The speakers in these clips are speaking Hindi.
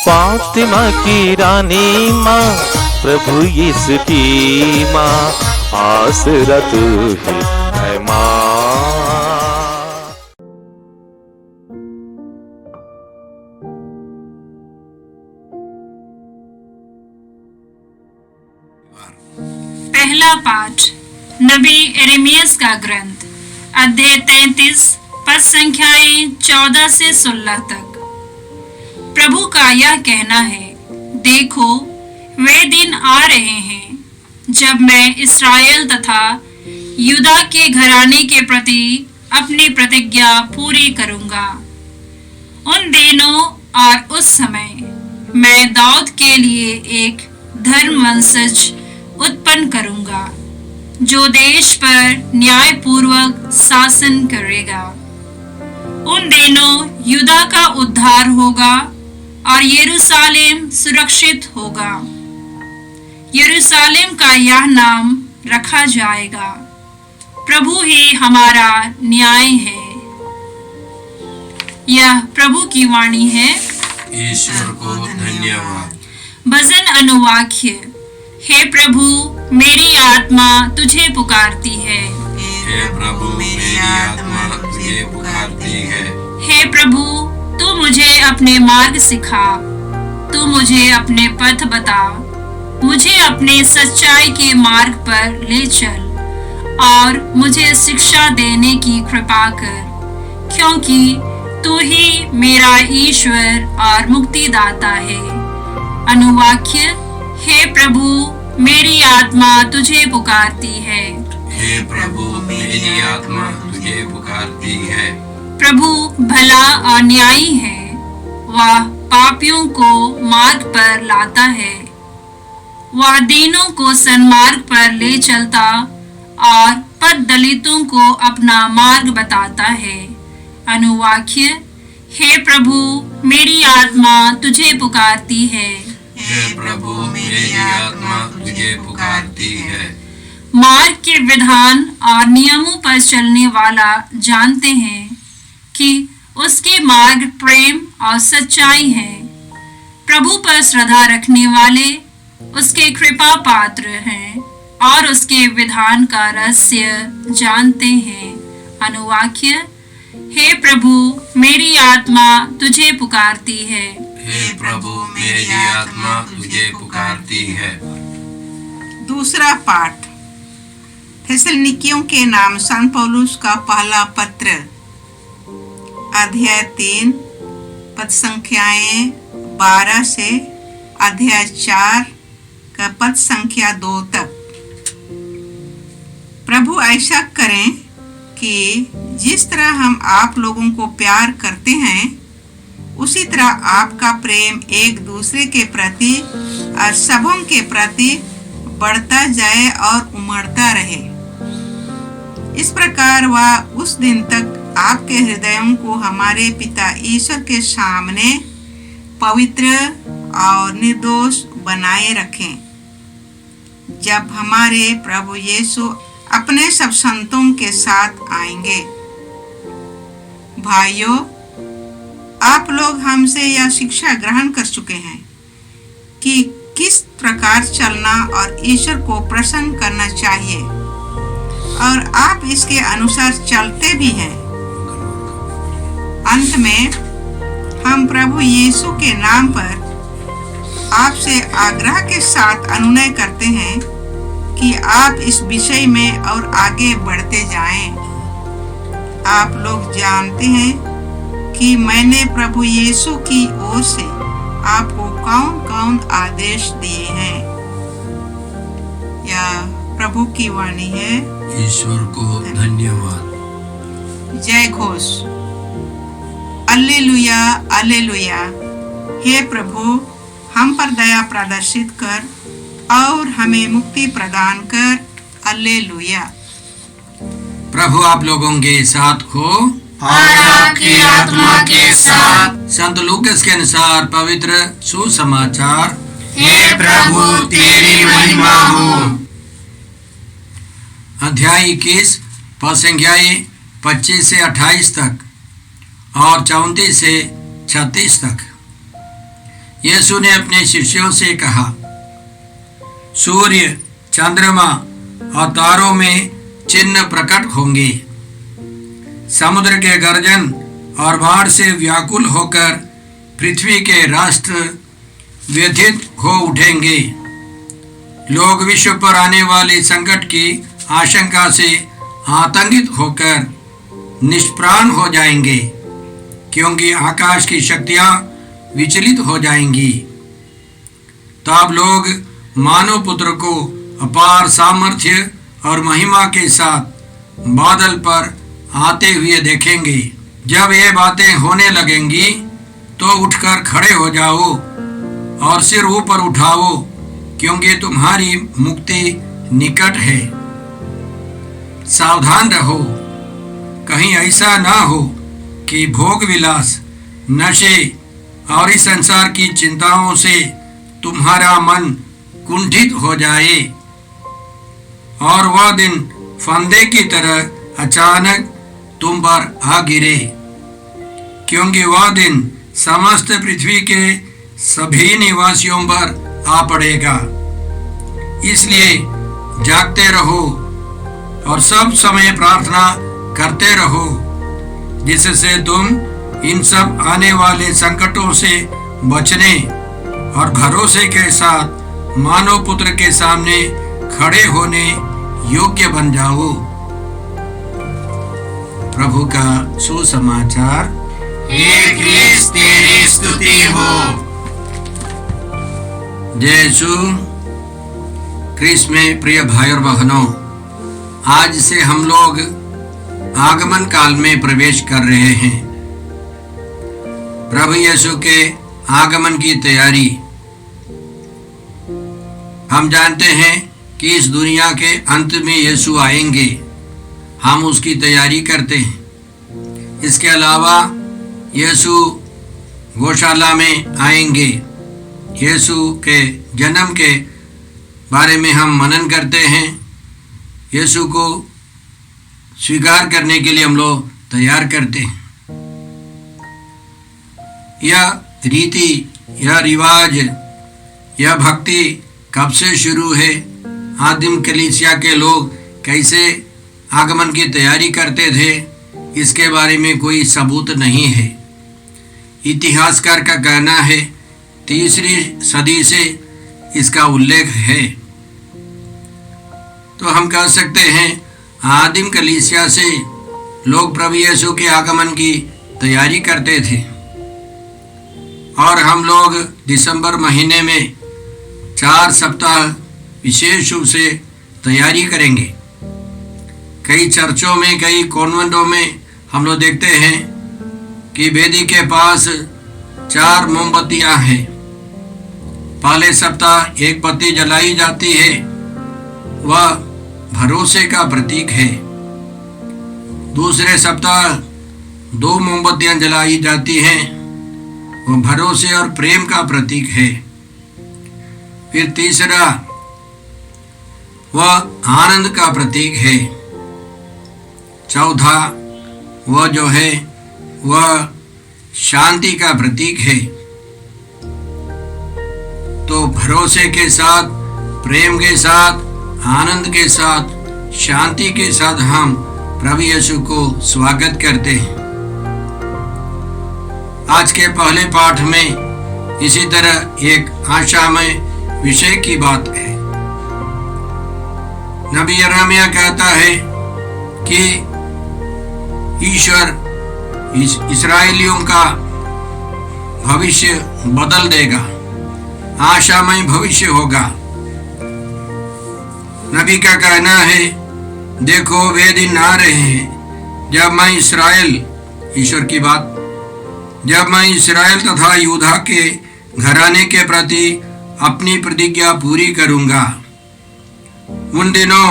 फातिमा की रानी माँ, प्रभु यीशु की माँ, आसरा तू ही है माँ। पहला पाठ नबी यिर्मयाह का ग्रंथ, अध्याय 33, पद संख्याएं 14 से 16 तक। प्रभु का यह कहना है, देखो वे दिन आ रहे हैं जब मैं इस्राएल तथा यूदा के घराने के प्रति अपनी प्रतिज्ञा पूरी करूंगा। उन दिनों और उस समय मैं दाऊद के लिए एक धर्मवंशज उत्पन्न करूंगा जो देश पर न्यायपूर्वक शासन करेगा। उन दिनों यूदा का उद्धार होगा और यरूशलेम सुरक्षित होगा। यरूशलेम का यह नाम रखा जाएगा, प्रभु ही हमारा न्याय है। यह प्रभु की वाणी है। ईश्वर को धन्यवाद। भजन अनुवाक्य। हे प्रभु, मेरी आत्मा तुझे पुकारती है। हे प्रभु, मेरी आत्मा तुझे पुकारती है। हे प्रभु, तू मुझे अपने मार्ग सिखा, तू मुझे अपने पथ बता, मुझे अपने सच्चाई के मार्ग पर ले चल और मुझे शिक्षा देने की कृपा कर, क्योंकि तू ही मेरा ईश्वर और मुक्तिदाता है। अनुवाक्य। हे प्रभु, मेरी आत्मा तुझे पुकारती है। हे प्रभु, मेरी आत्मा तुझे पुकारती है। प्रभु भला और न्यायी है, वह पापियों को मार्ग पर लाता है। वह दीनों को सन्मार्ग पर ले चलता और पथ दलितों को अपना मार्ग बताता है। अनुवाक्य। हे प्रभु, मेरी आत्मा तुझे पुकारती है। हे प्रभु, मेरी आत्मा तुझे पुकारती है। मार्ग के विधान और नियमों पर चलने वाला जानते हैं कि उसके मार्ग प्रेम और सच्चाई है। प्रभु पर श्रद्धा रखने वाले उसके कृपा पात्र हैं और उसके विधान का रहस्य जानते हैं। अनुवाक्य। हे प्रभु, मेरी आत्मा तुझे पुकारती है। हे प्रभु, मेरी आत्मा तुझे पुकारती है। दूसरा पाठ थेसलनिकियों के नाम संत पौलुस का पहला पत्र, अध्याय 3, पद संख्याएं 12 से अध्याय 4 का पद संख्या 2 तक। प्रभु ऐसा करें कि जिस तरह हम आप लोगों को प्यार करते हैं, उसी तरह आपका प्रेम एक दूसरे के प्रति और सबों के प्रति बढ़ता जाए और उमड़ता रहे। इस प्रकार वह उस दिन तक आपके हृदयों को हमारे पिता ईश्वर के सामने पवित्र और निर्दोष बनाए रखें, जब हमारे प्रभु यीशु अपने सब संतों के साथ आएंगे। भाइयों, आप लोग हमसे यह शिक्षा ग्रहण कर चुके हैं कि किस प्रकार चलना और ईश्वर को प्रसन्न करना चाहिए, और आप इसके अनुसार चलते भी हैं। अंत में हम प्रभु यीशु के नाम पर आपसे आग्रह के साथ अनुनय करते हैं कि आप इस विषय में और आगे बढ़ते जाएं। आप लोग जानते हैं कि मैंने प्रभु यीशु की ओर से आपको कौन कौन आदेश दिए हैं। यह प्रभु की वाणी है। ईश्वर को धन्यवाद। जय घोष। अल्लेलुया, अल्लेलुया। हे प्रभु, हम पर दया प्रदर्शित कर और हमें मुक्ति प्रदान कर। अल्लेलुया। प्रभु आप लोगों के साथ हो और आपकी आत्मा के साथ। संत लूकास के अनुसार पवित्र सुसमाचार। हे प्रभु, तेरी महिमा हो। अध्याय 21, पद संख्याएं 25 से 28 तक और 34 से 36 तक। यीशु ने अपने शिष्यों से कहा, सूर्य, चंद्रमा और तारों में चिन्ह प्रकट होंगे। समुद्र के गर्जन और बाढ़ से व्याकुल होकर पृथ्वी के राष्ट्र व्यथित हो उठेंगे। लोग विश्व पर आने वाले संकट की आशंका से आतंकित होकर निष्प्राण हो जाएंगे, क्योंकि आकाश की शक्तियां विचलित हो जाएंगी। तब लोग मानव पुत्र को अपार सामर्थ्य और महिमा के साथ बादल पर आते हुए देखेंगे। जब ये बातें होने लगेंगी तो उठकर खड़े हो जाओ और सिर ऊपर उठाओ, क्योंकि तुम्हारी मुक्ति निकट है। सावधान रहो, कहीं ऐसा ना हो कि भोग विलास, नशे और इस संसार की चिंताओं से तुम्हारा मन कुंठित हो जाए और वह दिन फंदे की तरह अचानक तुम पर आ गिरे, क्योंकि वह दिन समस्त पृथ्वी के सभी निवासियों पर आ पड़ेगा। इसलिए जागते रहो और सब समय प्रार्थना करते रहो, जिससे तुम इन सब आने वाले संकटों से बचने और भरोसे के साथ मानव पुत्र के सामने खड़े होने योग्य बन जाओ। प्रभु का सुसमाचार। हे क्रिस्त, तेरी स्तुति हो। जय यीशु क्रिस्त में प्रिय भाई और बहनों, आज से हम लोग आगमन काल में प्रवेश कर रहे हैं। प्रभु यीशु के आगमन की तैयारी। हम जानते हैं कि इस दुनिया के अंत में यीशु आएंगे, हम उसकी तैयारी करते हैं। इसके अलावा यीशु गौशाला में आएंगे। यीशु के जन्म के बारे में हम मनन करते हैं। यीशु को स्वीकार करने के लिए हम लोग तैयार करते हैं। यह रीति, यह रिवाज, यह भक्ति कब से शुरू है? आदिम कलीसिया के लोग कैसे आगमन की तैयारी करते थे, इसके बारे में कोई सबूत नहीं है। इतिहासकार का कहना है 3री सदी से इसका उल्लेख है। तो हम कह सकते हैं आदिम कलीसिया से लोग प्रभु यीशु के आगमन की तैयारी करते थे। और हम लोग दिसंबर महीने में 4 सप्ताह विशेष रूप से तैयारी करेंगे। कई चर्चों में, कई कॉन्वेंटों में हम लोग देखते हैं कि वेदी के पास 4 मोमबत्तियां हैं। पहले सप्ताह एक बत्ती जलाई जाती है, वह भरोसे का प्रतीक है। दूसरे सप्ताह 2 मोमबत्तियां जलाई जाती हैं, वह भरोसे और प्रेम का प्रतीक है। फिर तीसरा वह आनंद का प्रतीक है। चौथा वह जो है वह शांति का प्रतीक है। तो भरोसे के साथ, प्रेम के साथ, आनंद के साथ, शांति के साथ हम प्रभु यीशु को स्वागत करते हैं। आज के पहले पाठ में इसी तरह एक आशामय विषय की बात है। नबी यिर्मयाह कहता है कि ईश्वर इस्राएलियों का भविष्य बदल देगा, आशामय भविष्य होगा। नबी का कहना है, देखो वे दिन आ रहे हैं जब मैं इस्राएल, ईश्वर की बात, जब मैं इस्राएल तथा यूदा के घराने के प्रति अपनी प्रतिज्ञा पूरी करूंगा। उन दिनों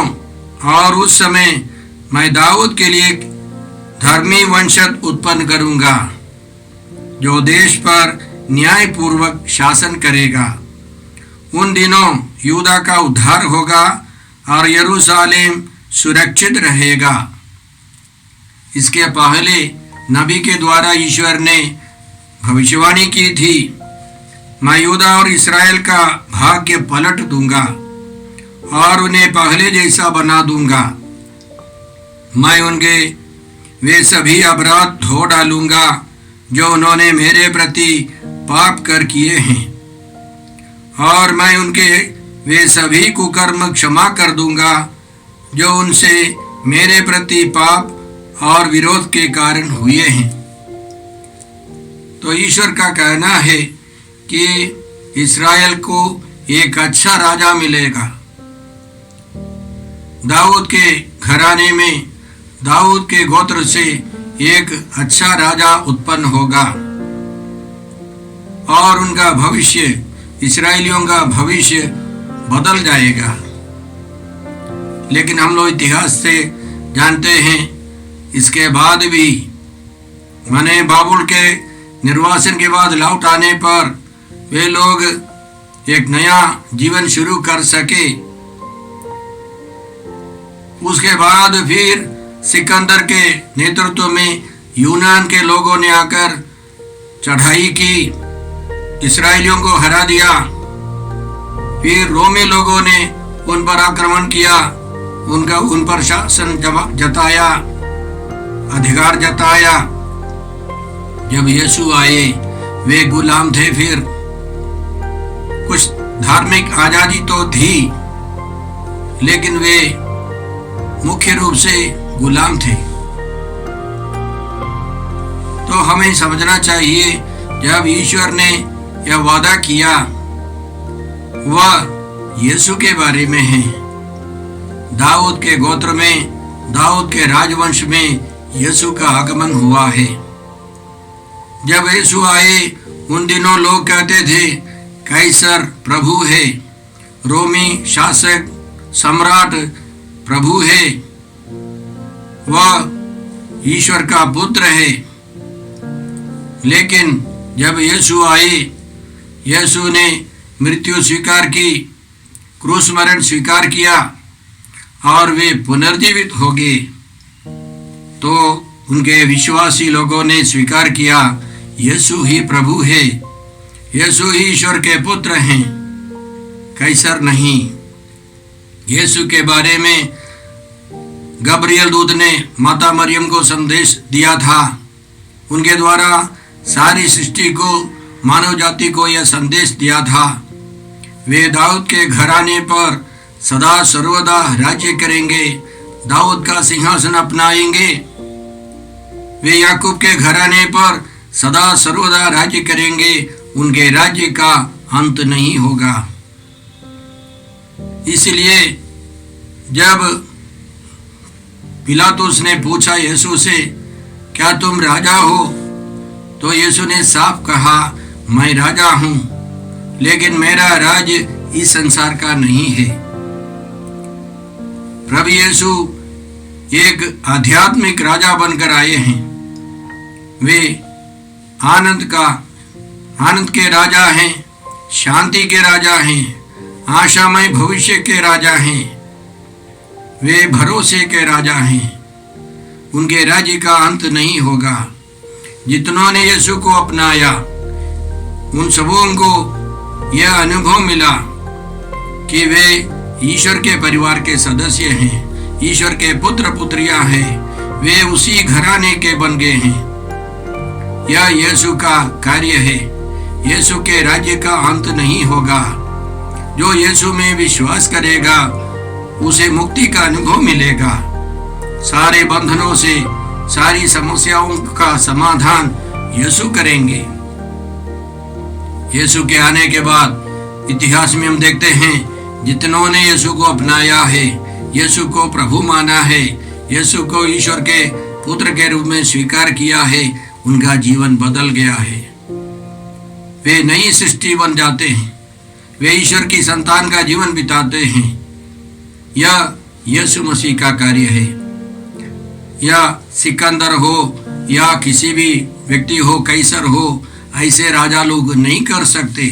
और उस समय मैं दाऊद के लिए धर्मी वंशज उत्पन्न करूंगा, जो देश पर न्यायपूर्वक शासन करेगा। उन दिनों यूदा का उद्धार होगा और यरूशलेम सुरक्षित रहेगा। इसके पहले नबी के द्वारा ईश्वर ने भविष्यवाणी की थी मैं यूदा और इस्राएल का भाग्य पलट दूंगा और उन्हें पहले जैसा बना दूंगा। मैं उनके वे सभी अपराध धो डालूंगा जो उन्होंने मेरे प्रति पाप कर किए हैं, और मैं उनके वे सभी कुकर्म क्षमा कर दूंगा जो उनसे मेरे प्रति पाप और विरोध के कारण हुए हैं। तो ईश्वर का कहना है कि इस्राएल को एक अच्छा राजा मिलेगा। दाऊद के घराने में, दाऊद के गोत्र से एक अच्छा राजा उत्पन्न होगा और उनका भविष्य, इस्राएलियों का भविष्य बदल जाएगा। लेकिन हम लोग इतिहास से जानते हैं, इसके बाद भी माने बाबुल के निर्वासन के बाद लौट आने पर वे लोग एक नया जीवन शुरू कर सके। उसके बाद फिर सिकंदर के नेतृत्व में यूनान के लोगों ने आकर चढ़ाई की, इस्राएलियों को हरा दिया। फिर रोमी लोगों ने उन पर आक्रमण किया, उन पर शासन जताया, अधिकार जताया। जब यीशु आए वे गुलाम थे। फिर कुछ धार्मिक आजादी तो थी, लेकिन वे मुख्य रूप से गुलाम थे। तो हमें समझना चाहिए, जब ईश्वर ने यह वादा किया वह यीशु के बारे में है। दाऊद के गोत्र में, दाऊद के राजवंश में यीशु का आगमन हुआ है। जब यीशु आए उन दिनों लोग कहते थे कैसर प्रभु है, रोमी शासक सम्राट प्रभु है, वह ईश्वर का पुत्र है। लेकिन जब यीशु आए, यीशु ने मृत्यु स्वीकार की, क्रूस मरण स्वीकार किया और वे पुनर्जीवित हो गए। तो उनके विश्वासी लोगों ने स्वीकार किया यीशु ही प्रभु है, यीशु ही ईश्वर के पुत्र हैं, कैसर नहीं। यीशु के बारे में गब्रियल दूत ने माता मरियम को संदेश दिया था। उनके द्वारा सारी सृष्टि को, मानव जाति को यह संदेश दिया था, वे दाऊद के घराने पर सदा सर्वदा राज्य करेंगे, दाऊद का सिंहासन अपनाएंगे। वे याकूब के घराने पर सदा सर्वदा राज्य करेंगे, उनके राज्य का अंत नहीं होगा। इसलिए जब पिलातुस ने पूछा यीशु से, क्या तुम राजा हो? तो यीशु ने साफ कहा, मैं राजा हूं, लेकिन मेरा राज्य इस संसार का नहीं है। प्रभु यीशु एक आध्यात्मिक राजा बनकर आए हैं। वे आनंद के राजा हैं, शांति के राजा हैं, आशामय भविष्य के राजा हैं, वे भरोसे के राजा हैं। उनके राज्य का अंत नहीं होगा। जितनों ने यीशु को अपनाया उन सबों को यह अनुभव मिला कि वे ईश्वर के परिवार के सदस्य हैं, ईश्वर के पुत्र पुत्रियां हैं, वे उसी घराने के बन गए हैं। यह यीशु का कार्य है। यीशु के राज्य का अंत नहीं होगा। जो यीशु में विश्वास करेगा उसे मुक्ति का अनुभव मिलेगा। सारे बंधनों से, सारी समस्याओं का समाधान यीशु करेंगे। यीशु के आने के बाद इतिहास में हम देखते हैं जितनों ने यीशु को अपनाया है, यीशु को प्रभु माना है, यीशु को ईश्वर के पुत्र के रूप में स्वीकार किया है, उनका जीवन बदल गया है। वे नई सृष्टि बन जाते हैं, वे ईश्वर की संतान का जीवन बिताते हैं। यह यीशु मसीह का कार्य है। या सिकंदर हो या किसी भी व्यक्ति हो, कैसर हो, ऐसे राजा लोग नहीं कर सकते।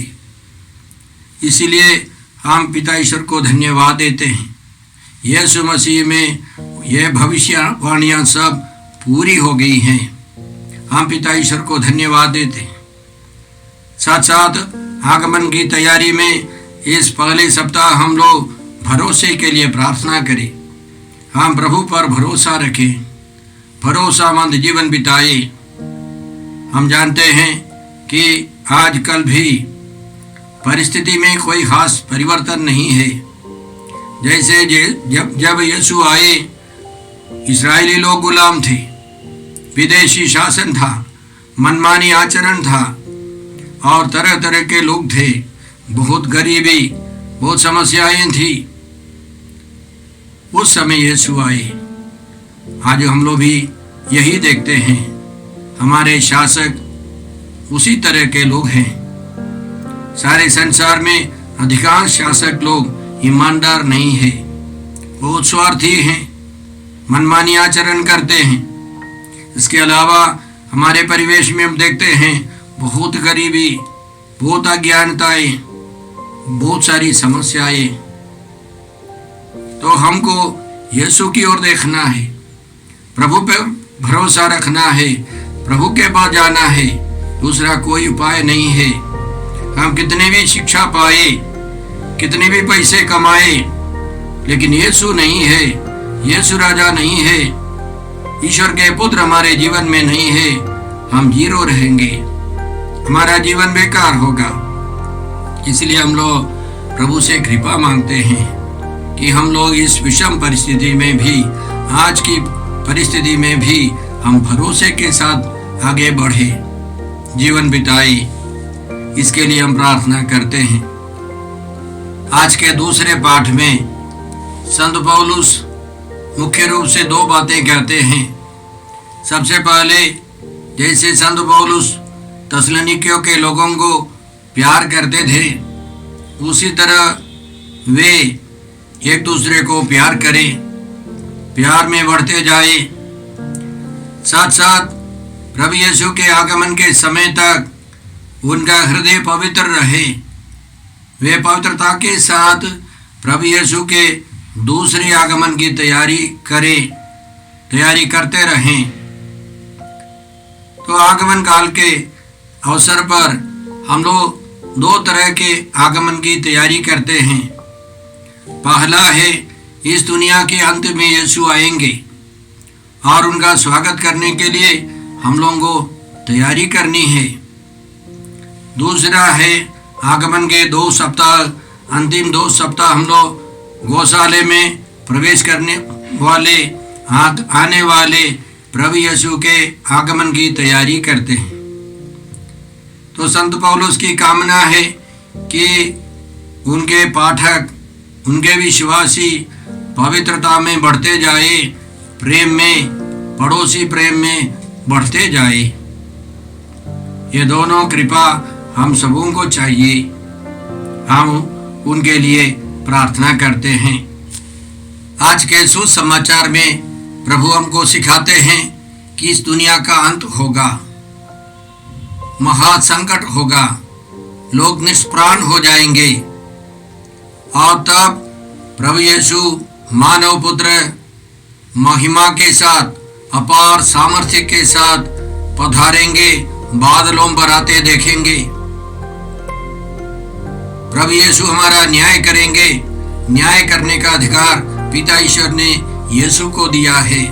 इसीलिए हम पिता ईश्वर को धन्यवाद देते हैं। यीशु मसीह में यह भविष्यवाणियां सब पूरी हो गई हैं। हम पिता ईश्वर को धन्यवाद देते हैं। साथ साथ आगमन की तैयारी में इस पहले सप्ताह हम लोग भरोसे के लिए प्रार्थना करें। हम प्रभु पर भरोसा रखें, भरोसामंद जीवन बिताए। हम जानते हैं कि आजकल भी परिस्थिति में कोई खास परिवर्तन नहीं है। जैसे जब यीशु आए, इस्राएली लोग गुलाम थे, विदेशी शासन था, मनमानी आचरण था और तरह तरह के लोग थे, बहुत गरीबी, बहुत समस्याएं थी। उस समय यीशु आए। आज हम लोग भी यही देखते हैं, हमारे शासक उसी तरह के लोग हैं। सारे संसार में अधिकांश शासक लोग ईमानदार नहीं है, बहुत स्वार्थी हैं, मनमानी आचरण करते हैं। इसके अलावा हमारे परिवेश में हम देखते हैं बहुत गरीबी, बहुत अज्ञानताएं, बहुत सारी समस्याएं। तो हमको यीशु की ओर देखना है, प्रभु पर भरोसा रखना है, प्रभु के पास जाना है। दूसरा कोई उपाय नहीं है। हम कितने भी शिक्षा पाए, कितने भी पैसे कमाए, लेकिन यीशु नहीं है, यीशु राजा नहीं है, ईश्वर के पुत्र हमारे जीवन में नहीं है, हम जीरो रहेंगे, हमारा जीवन बेकार होगा। इसलिए हम लोग प्रभु से कृपा मांगते हैं कि हम लोग इस विषम परिस्थिति में भी, आज की परिस्थिति में भी हम भरोसे के साथ आगे बढ़े, जीवन बिताए। इसके लिए हम प्रार्थना करते हैं। आज के दूसरे पाठ में संत पौलुस मुख्य रूप से दो बातें कहते हैं। सबसे पहले, जैसे संत पौलुस तसलोनिकियों के लोगों को प्यार करते थे, उसी तरह वे एक दूसरे को प्यार करें, प्यार में बढ़ते जाए। साथ साथ प्रभु यीशु के आगमन के समय तक उनका हृदय पवित्र रहे, वे पवित्रता के साथ प्रभु यीशु के दूसरे आगमन की तैयारी करते रहें। तो आगमन काल के अवसर पर हम लोग दो तरह के आगमन की तैयारी करते हैं। पहला है, इस दुनिया के अंत में यीशु आएंगे और उनका स्वागत करने के लिए हम लोगों को तैयारी करनी है। दूसरा है, आगमन के 2 सप्ताह, अंतिम 2 सप्ताह हम लोग गौशाले में प्रवेश करने वाले, आने वाले प्रभु यीशु के आगमन की तैयारी करते हैं। तो संत पौलुस की कामना है कि उनके पाठक, उनके विश्वासी पवित्रता में बढ़ते जाए, प्रेम में, पड़ोसी प्रेम में बढ़ते जाए। ये दोनों कृपा हम सबों को चाहिए। हम उनके लिए प्रार्थना करते हैं। आज के सुसमाचार में प्रभु हमको सिखाते हैं कि इस दुनिया का अंत होगा, महा संकट होगा, लोग निष्प्राण हो जाएंगे और तब प्रभु यीशु मानव पुत्र महिमा के साथ, अपार सामर्थ्य के साथ पधारेंगे, बादलों पर आते देखेंगे। प्रभु यीशु हमारा न्याय करेंगे। न्याय करने का अधिकार पिता ईश्वर ने यीशु को दिया है।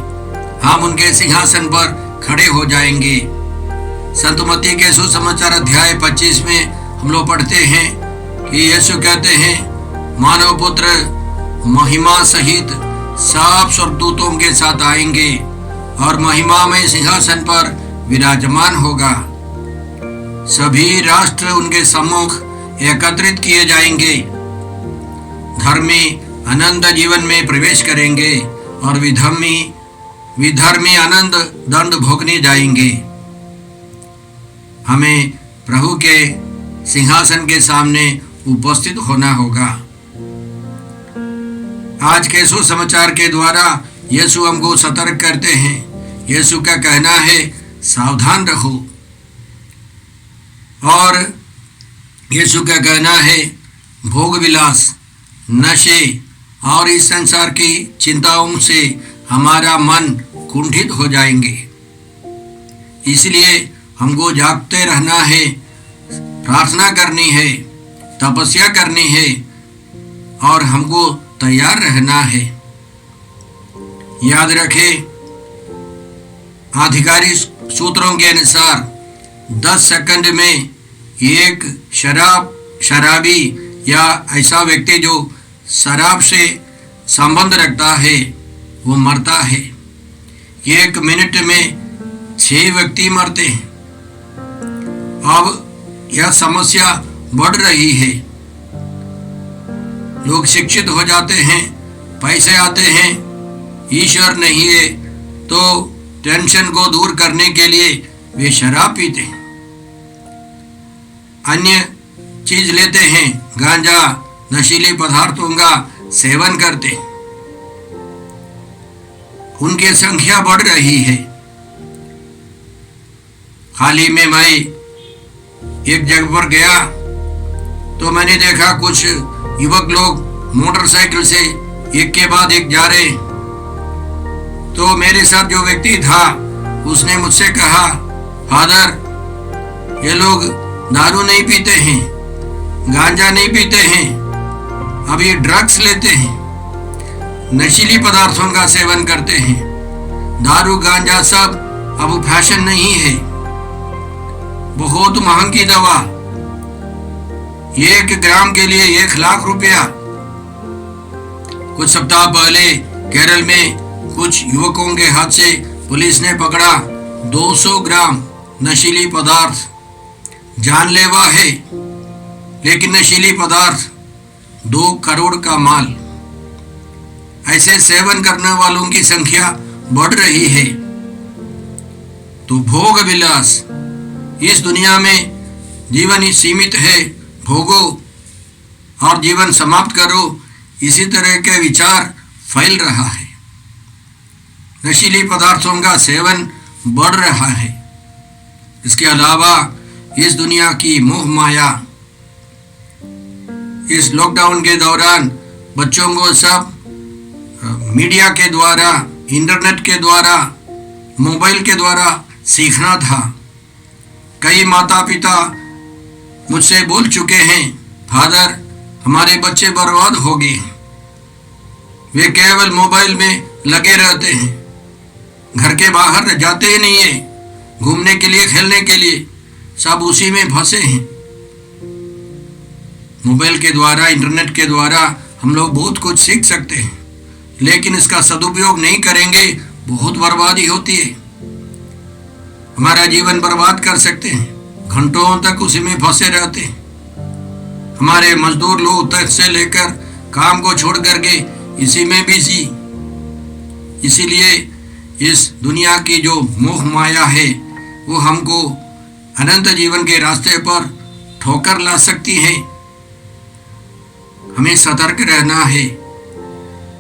हम उनके सिंहासन पर खड़े हो जाएंगे। संत मत्ती के सुसमाचार अध्याय 25 में हम लोग पढ़ते हैं कि यीशु कहते हैं, मानव पुत्र महिमा सहित सब स्वर्गदूतों के साथ आएंगे और महिमा में सिंहासन पर विराजमान होगा। सभी राष्ट्र उनके सम्मुख एकत्रित किए जाएंगे। धर्मी अनंत जीवन में प्रवेश करेंगे और विधर्मी अनंत दंड भोगने जाएंगे। हमें प्रभु के सिंहासन के सामने उपस्थित होना होगा। आज के सुसमाचार के द्वारा यीशु हमको सतर्क करते हैं। यीशु का कहना है, सावधान रहो। और यीशु का कहना है, भोग विलास, नशे और इस संसार की चिंताओं से हमारा मन कुंठित हो जाएंगे। इसलिए हमको जागते रहना है, प्रार्थना करनी है, तपस्या करनी है और हमको तैयार रहना है। याद रखें, आधिकारिक सूत्रों के अनुसार 10 सेकंड में एक शराबी या ऐसा व्यक्ति जो शराब से संबंध रखता है वो मरता है। 1 मिनट में 6 व्यक्ति मरते हैं। अब यह समस्या बढ़ रही है। लोग शिक्षित हो जाते हैं, पैसे आते हैं, ईश्वर नहीं है तो टेंशन को दूर करने के लिए वे शराब पीते हैं, अन्य चीज लेते हैं, गांजा, नशीले पदार्थों का सेवन करते हैं। उनकी संख्या बढ़ रही है। हाल ही में मैं एक जगह पर गया तो मैंने देखा कुछ युवक लोग मोटरसाइकिल से एक के बाद एक जा रहे। तो मेरे साथ जो व्यक्ति था उसने मुझसे कहा, फादर ये लोग दारू नहीं पीते हैं, गांजा नहीं पीते हैं, अब ये ड्रग्स लेते हैं, नशीली पदार्थों का सेवन करते हैं। दारू गांजा सब अब फैशन नहीं है, बहुत महंगी दवा, 1 ग्राम के लिए 1 लाख रुपया। कुछ सप्ताह पहले केरल में कुछ युवकों के हाथ से पुलिस ने पकड़ा 200 ग्राम नशीली पदार्थ। जानलेवा है, लेकिन नशीली पदार्थ 2 करोड़ का माल। ऐसे सेवन करने वालों की संख्या बढ़ रही है। तो भोग विलास, इस दुनिया में जीवन ही सीमित है, भोगो और जीवन समाप्त करो, इसी तरह के विचार फैल रहा है। नशीली पदार्थों का सेवन बढ़ रहा है। इसके अलावा इस दुनिया की मोह माया, इस लॉकडाउन के दौरान बच्चों को सब मीडिया के द्वारा, इंटरनेट के द्वारा, मोबाइल के द्वारा सीखना था। कई माता पिता मुझसे बोल चुके हैं, फादर हमारे बच्चे बर्बाद हो गए, वे केवल मोबाइल में लगे रहते हैं, घर के बाहर जाते ही नहीं है, घूमने के लिए, खेलने के लिए, सब उसी में फंसे हैं। मोबाइल के द्वारा, इंटरनेट के द्वारा हम लोग बहुत कुछ सीख सकते हैं, लेकिन इसका सदुपयोग नहीं करेंगे, बहुत बर्बादी होती है। हमारा जीवन बर्बाद कर सकते हैं, घंटों तक उसी में फंसे रहते हैं। हमारे मजदूर लोग तक से लेकर काम को छोड़ करके इसी में बिजी। इसीलिए इस दुनिया की जो मोह माया है वो हमको अनंत जीवन के रास्ते पर ठोकर ला सकती है। हमें सतर्क रहना है।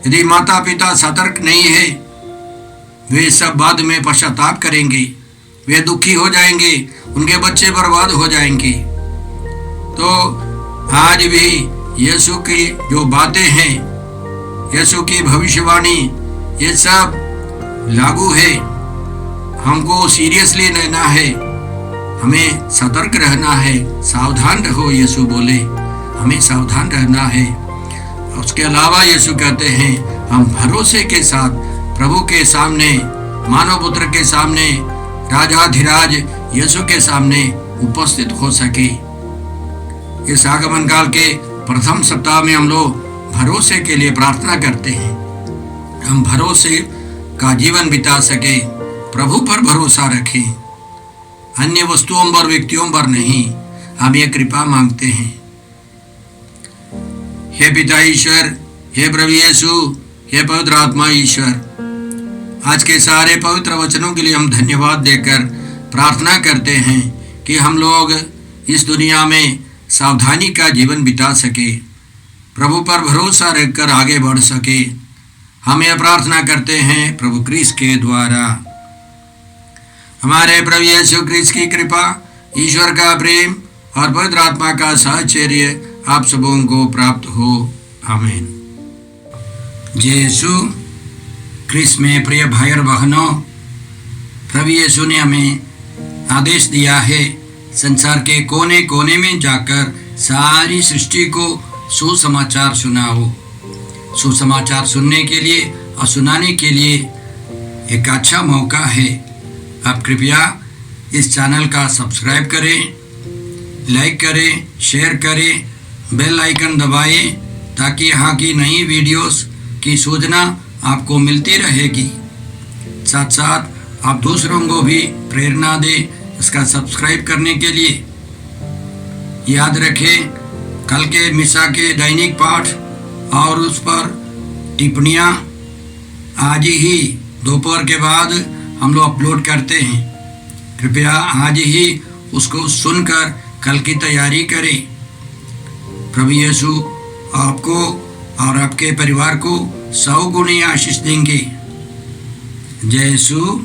यदि माता पिता सतर्क नहीं है, वे सब बाद में पश्चाताप करेंगे, वे दुखी हो जाएंगे, उनके बच्चे बर्बाद हो जाएंगे। तो आज भी यीशु की जो बातें हैं, यीशु की भविष्यवाणी, ये सब लागू है। हमको सीरियसली लेना है, हमें सतर्क रहना है। सावधान रहो, यीशु बोले, हमें सावधान रहना है। उसके अलावा यीशु कहते हैं हम भरोसे के साथ प्रभु के सामने, मानव पुत्र के सामने, राजाधिराज यीशु के सामने उपस्थित हो सके। इस आगमन काल के प्रथम सप्ताह में हम लोग भरोसे के लिए प्रार्थना करते हैं। हम भरोसे का जीवन बिता सके, प्रभु पर भरोसा रखें, अन्य वस्तुओं पर, व्यक्तियों पर नहीं। हम ये कृपा मांगते हैं। हे पिता ईश्वर, हे प्रभु यीशु, हे पवित्र आत्मा ईश्वर, आज के सारे पवित्र वचनों के लिए हम धन्यवाद देकर प्रार्थना करते हैं कि हम लोग इस दुनिया में सावधानी का जीवन बिता सके, प्रभु पर भरोसा रखकर आगे बढ़ सके। हम यह प्रार्थना करते हैं प्रभु क्रिस्त के द्वारा। हमारे प्रभु यीशु क्रिस्त की कृपा, ईश्वर का प्रेम और पवित्र आत्मा का साहचर्य आप सबों को प्राप्त हो। आमीन। यीशु क्रिस्त में प्रिय भाई और बहनों, प्रभु यीशु ने हमें आदेश दिया है संसार के कोने कोने में जाकर सारी सृष्टि को सुसमाचार सुनाओ। सुसमाचार सुनने के लिए और सुनाने के लिए एक अच्छा मौका है। आप कृपया इस चैनल का सब्सक्राइब करें, लाइक करें, शेयर करें, बेल आइकन दबाएं ताकि यहाँ की नई वीडियोस की सूचना आपको मिलती रहेगी। साथ साथ आप दूसरों को भी प्रेरणा दें इसका सब्सक्राइब करने के लिए। याद रखें, कल के मिसा के दैनिक पाठ और उस पर टिप्पणियाँ आज ही दोपहर के बाद हम लोग अपलोड करते हैं। कृपया आज ही उसको सुनकर कल की तैयारी करें। प्रभु यीशु आपको और आपके परिवार को 100 गुनी आशीष देंगे। जय यीशु।